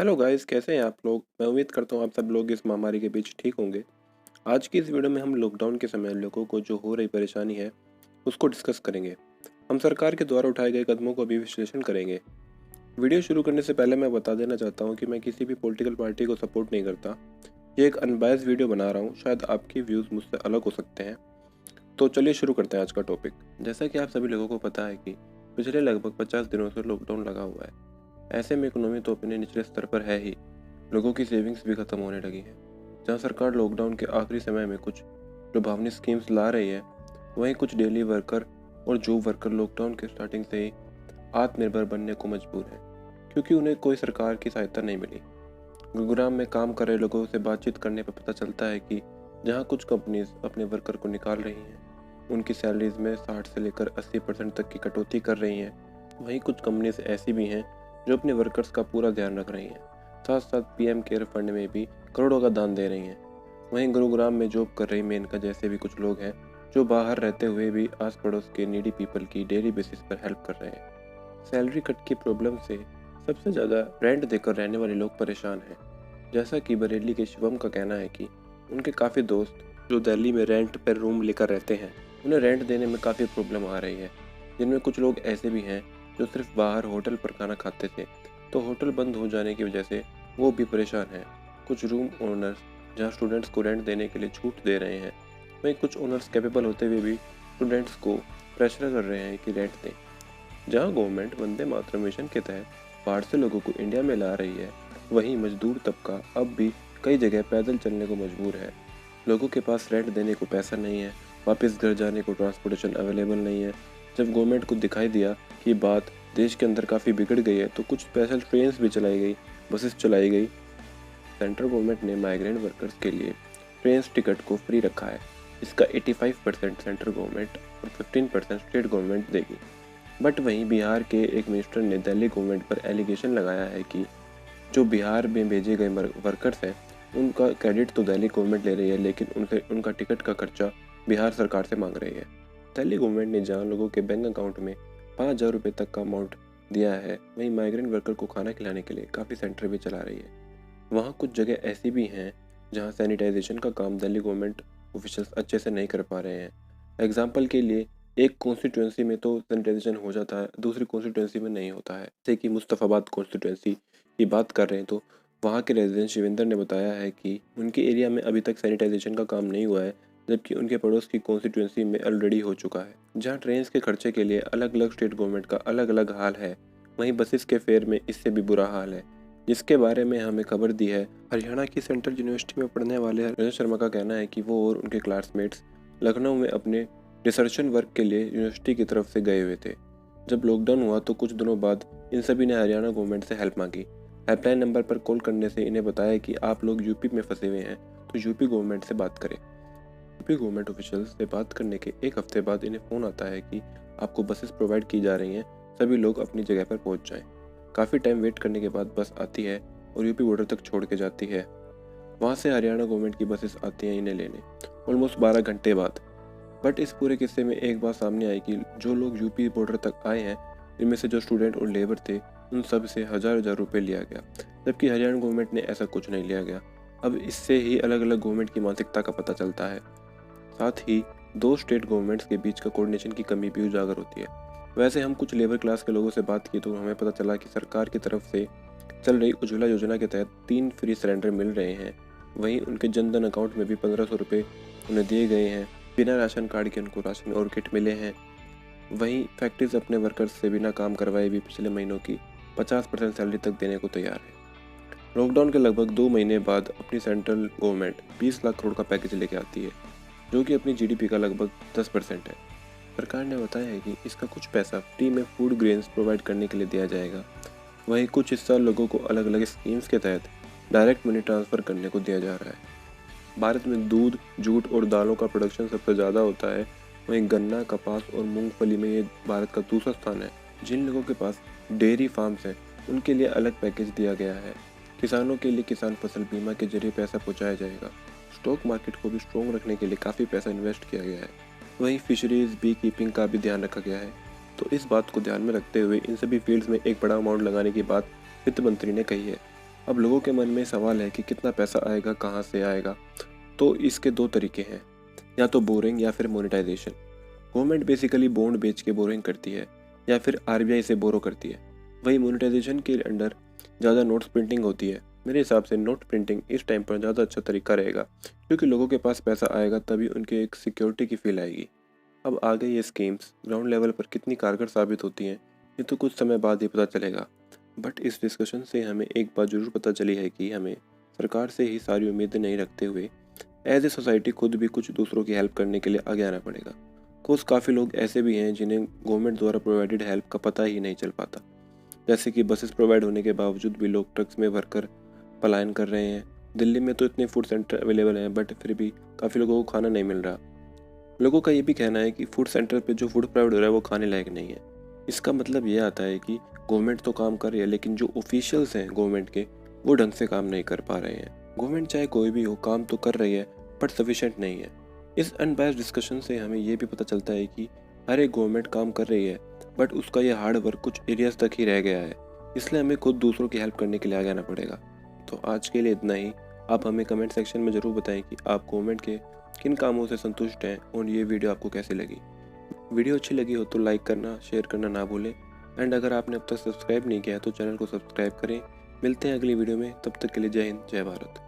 Hello guys, कैसे हैं आप लोग। मैं उम्मीद करता हूँ आप सब लोग इस महामारी के बीच ठीक होंगे। आज की इस वीडियो में हम लॉकडाउन के समय लोगों को जो हो रही परेशानी है उसको डिस्कस करेंगे। हम सरकार के द्वारा उठाए गए कदमों का भी विश्लेषण करेंगे। वीडियो शुरू करने से पहले मैं बता देना चाहता हूँ कि मैं किसी भी पॉलिटिकल पार्टी को सपोर्ट नहीं करता। ये एक अनबायस्ड वीडियो बना रहा हूँ, शायद आपके व्यूज़ मुझसे अलग हो सकते हैं। तो चलिए शुरू करते हैं आज का टॉपिक। जैसा कि आप सभी लोगों को पता है कि पिछले लगभग 50 दिनों से लॉकडाउन लगा हुआ है। ऐसे में इकोनॉमी तो अपने निचले स्तर पर है ही, लोगों की सेविंग्स भी खत्म होने लगी हैं। जहां सरकार लॉकडाउन के आखिरी समय में कुछ लुभावनी स्कीम्स ला रही है, वहीं कुछ डेली वर्कर और जॉब वर्कर लॉकडाउन के स्टार्टिंग से ही आत्मनिर्भर बनने को मजबूर हैं, क्योंकि उन्हें कोई सरकार की सहायता नहीं मिली। गुरुग्राम में काम कर रहे लोगों से बातचीत करने पर पता चलता है कि जहां कुछ कंपनीज अपने वर्कर को निकाल रही हैं, उनकी सैलरीज में 60 से लेकर 80% तक की कटौती कर रही हैं, वहीं कुछ कंपनीज ऐसी भी हैं जो अपने वर्कर्स का पूरा ध्यान रख रही हैं, साथ साथ पीएम केयर फंड में भी करोड़ों का दान दे रही हैं। वहीं गुरुग्राम में जॉब कर रही मेनका जैसे भी कुछ लोग हैं जो बाहर रहते हुए भी आस पड़ोस के नीडी पीपल की डेली बेसिस पर हेल्प कर रहे हैं। सैलरी कट की प्रॉब्लम से सबसे ज़्यादा रेंट देकर रहने वाले लोग परेशान हैं। जैसा कि बरेली के शिवम का कहना है कि उनके काफ़ी दोस्त जो दिल्ली में रेंट पर रूम लेकर रहते हैं, उन्हें रेंट देने में काफ़ी प्रॉब्लम आ रही है। जिनमें कुछ लोग ऐसे भी हैं जो सिर्फ बाहर होटल पर खाना खाते थे, तो होटल बंद हो जाने की वजह से वो भी परेशान हैं। कुछ रूम ओनर्स जहां स्टूडेंट्स को रेंट देने के लिए छूट दे रहे हैं, वहीं कुछ ओनर्स कैपेबल होते हुए भी स्टूडेंट्स को प्रेशर कर रहे हैं कि रेंट दें। जहां गवर्नमेंट वंदे मातरम मिशन के तहत बाहर से लोगों को इंडिया में ला रही है, वहीं मजदूर तबका अब भी कई जगह पैदल चलने को मजबूर है। लोगों के पास रेंट देने को पैसा नहीं है, वापस घर जाने को ट्रांसपोर्टेशन अवेलेबल नहीं है। जब गवर्नमेंट को दिखाई दिया कि बात देश के अंदर काफ़ी बिगड़ गई है, तो कुछ स्पेशल ट्रेन्स भी चलाई गई, बसेस चलाई गई। सेंट्रल गवर्नमेंट ने माइग्रेंट वर्कर्स के लिए ट्रेन टिकट को फ्री रखा है। इसका 85% सेंट्रल गवर्नमेंट और 15% स्टेट गवर्नमेंट देगी। बट वहीं बिहार के एक मिनिस्टर ने दिल्ली गवर्नमेंट पर एलिगेशन लगाया है कि जो बिहार में भेजे गए वर्कर्स हैं, उनका क्रेडिट तो दिल्ली गवर्नमेंट ले रही है, लेकिन उनका टिकट का खर्चा बिहार सरकार से मांग रही है। दिल्ली गवर्नमेंट ने जहां लोगों के बैंक अकाउंट में 5,000 रुपये तक का अमाउंट दिया है, वहीं माइग्रेंट वर्कर को खाना खिलाने के लिए काफ़ी सेंटर भी चला रही है। वहाँ कुछ जगह ऐसी भी हैं जहाँ सैनिटाइजेशन का काम दिल्ली गवर्नमेंट ऑफिशियल्स अच्छे से नहीं कर पा रहे हैं। एग्जाम्पल के लिए, एक कॉन्स्टिट्यूंसी में तो सैनिटाइजेशन हो जाता है, दूसरी कॉन्स्टिट्यूंसी में नहीं होता है। जैसे कि मुस्तफ़ाबाद कॉन्स्टिट्यूंसी की बात कर रहे हैं, तो वहाँ के रेजिडेंट शिविंदर ने बताया है कि उनके एरिया में अभी तक सैनिटाइजेशन का काम नहीं हुआ है, जबकि उनके पड़ोस की कॉन्स्टिट्यूंसी में ऑलरेडी हो चुका है। जहाँ ट्रेन के खर्चे के लिए अलग अलग स्टेट गवर्नमेंट का अलग अलग हाल है, वहीं बसेस के फेयर में इससे भी बुरा हाल है, जिसके बारे में हमें खबर दी है हरियाणा की सेंट्रल यूनिवर्सिटी में पढ़ने वाले रजत शर्मा का। कहना है कि वो और उनके क्लासमेट्स लखनऊ में अपने रिसर्शन वर्क के लिए यूनिवर्सिटी की तरफ से गए हुए थे। जब लॉकडाउन हुआ तो कुछ दिनों बाद इन सभी ने हरियाणा गवर्नमेंट से हेल्प मांगी। हेल्पलाइन नंबर पर कॉल करने से इन्हें बताया कि आप लोग यूपी में फंसे हुए हैं, तो यूपी गवर्नमेंट से बात करें। यूपी गवर्नमेंट ऑफिशियल्स से बात करने के एक हफ्ते बाद इन्हें फ़ोन आता है कि आपको बसेस प्रोवाइड की जा रही हैं, सभी लोग अपनी जगह पर पहुंच जाएं। काफ़ी टाइम वेट करने के बाद बस आती है और यूपी बॉर्डर तक छोड़ के जाती है। वहाँ से हरियाणा गवर्नमेंट की बसेस आती हैं इन्हें लेने, ऑलमोस्ट 12 घंटे बाद। बट इस पूरे किस्से में एक बात सामने आई कि जो लोग यूपी बॉर्डर तक आए हैं, इनमें से जो स्टूडेंट और लेबर थे, उन सब से हज़ार हज़ार रुपये लिया गया, जबकि हरियाणा गवर्नमेंट ने ऐसा कुछ नहीं लिया गया। अब इससे ही अलग अलग गवर्नमेंट की मानसिकता का पता चलता है। साथ ही दो स्टेट गवर्नमेंट्स के बीच का कोऑर्डिनेशन की कमी भी उजागर होती है। वैसे हम कुछ लेबर क्लास के लोगों से बात की तो हमें पता चला कि सरकार की तरफ से चल रही उज्ज्वला योजना के तहत 3 फ्री सिलेंडर मिल रहे हैं। वहीं उनके जनधन अकाउंट में भी 1500 रुपये उन्हें दिए गए हैं। बिना राशन कार्ड के उनको राशन और किट मिले हैं। वहीं फैक्ट्रीज अपने वर्कर्स से बिना काम करवाए भी पिछले महीनों की 50% सैलरी तक देने को तैयार है। लॉकडाउन के लगभग 2 महीने बाद अपनी सेंट्रल गवर्नमेंट 20 लाख करोड़ का पैकेज लेके आती है, जो कि अपनी जीडीपी का लगभग 10% है। सरकार ने बताया है कि इसका कुछ पैसा फ्री में फूड ग्रेन्स प्रोवाइड करने के लिए दिया जाएगा। वहीं कुछ हिस्सा लोगों को अलग अलग स्कीम्स के तहत डायरेक्ट मनी ट्रांसफ़र करने को दिया जा रहा है। भारत में दूध, जूट और दालों का प्रोडक्शन सबसे ज़्यादा होता है। वहीं गन्ना, कपास और मूंगफली में ये भारत का दूसरा स्थान है। जिन लोगों के पास डेयरी फार्म्स हैं, उनके लिए अलग पैकेज दिया गया है। किसानों के लिए किसान फसल बीमा के जरिए पैसा पहुंचाया जाएगा। स्टॉक मार्केट को भी स्ट्रॉन्ग रखने के लिए काफ़ी पैसा इन्वेस्ट किया गया है। वहीं फिशरीज, बी कीपिंग का भी ध्यान रखा गया है। तो इस बात को ध्यान में रखते हुए इन सभी फील्ड्स में एक बड़ा अमाउंट लगाने की बात वित्त मंत्री ने कही है। अब लोगों के मन में सवाल है कि कितना पैसा आएगा, कहाँ से आएगा। तो इसके दो तरीके हैं, या तो बोरिंग या फिर मोनेटाइजेशन। गवर्नमेंट बेसिकली बॉन्ड बेच के बोरिंग करती है या फिर आरबीआई से बोरो करती है। वही मोनेटाइजेशन के अंडर ज़्यादा नोट्स प्रिंटिंग होती है। मेरे हिसाब से नोट प्रिंटिंग इस टाइम पर ज़्यादा अच्छा तरीका रहेगा, क्योंकि लोगों के पास पैसा आएगा तभी उनके एक सिक्योरिटी की फील आएगी। अब आगे ये स्कीम्स ग्राउंड लेवल पर कितनी कारगर साबित होती हैं, ये तो कुछ समय बाद ही पता चलेगा। बट इस डिस्कशन से हमें एक बात ज़रूर पता चली है कि हमें सरकार से ही सारी उम्मीदें नहीं रखते हुए एज ए सोसाइटी खुद भी कुछ दूसरों की हेल्प करने के लिए आगे आना पड़ेगा। कुछ काफ़ी लोग ऐसे भी हैं जिन्हें गवर्नमेंट द्वारा प्रोवाइडेड हेल्प का पता ही नहीं चल पाता। जैसे कि बसेस प्रोवाइड होने के बावजूद भी लोग ट्रक्स में भरकर पलायन कर रहे हैं। दिल्ली में तो इतने फूड सेंटर अवेलेबल हैं, बट फिर भी काफ़ी लोगों को खाना नहीं मिल रहा। लोगों का ये भी कहना है कि फूड सेंटर पे जो फूड प्रोवाइड हो रहा है वो खाने लायक नहीं है। इसका मतलब ये आता है कि गवर्नमेंट तो काम कर रही है, लेकिन जो ऑफिशियल्स हैं गवर्नमेंट के, वो ढंग से काम नहीं कर पा रहे हैं। गवर्नमेंट चाहे कोई भी हो, काम तो कर रही है, बट सफिशेंट नहीं है। इस अनबायस्ड डिस्कशन से हमें ये भी पता चलता है कि हर एक गवर्नमेंट काम कर रही है, बट उसका ये हार्ड वर्क कुछ एरियाज तक ही रह गया है। इसलिए हमें खुद दूसरों की हेल्प करने के लिए आगे आना पड़ेगा। तो आज के लिए इतना ही। आप हमें कमेंट सेक्शन में ज़रूर बताएं कि आप गवर्नमेंट के किन कामों से संतुष्ट हैं और ये वीडियो आपको कैसी लगी। वीडियो अच्छी लगी हो तो लाइक करना, शेयर करना ना भूलें। एंड अगर आपने अब तक सब्सक्राइब नहीं किया है तो चैनल को सब्सक्राइब करें। मिलते हैं अगली वीडियो में, तब तक के लिए जय हिंद, जय भारत।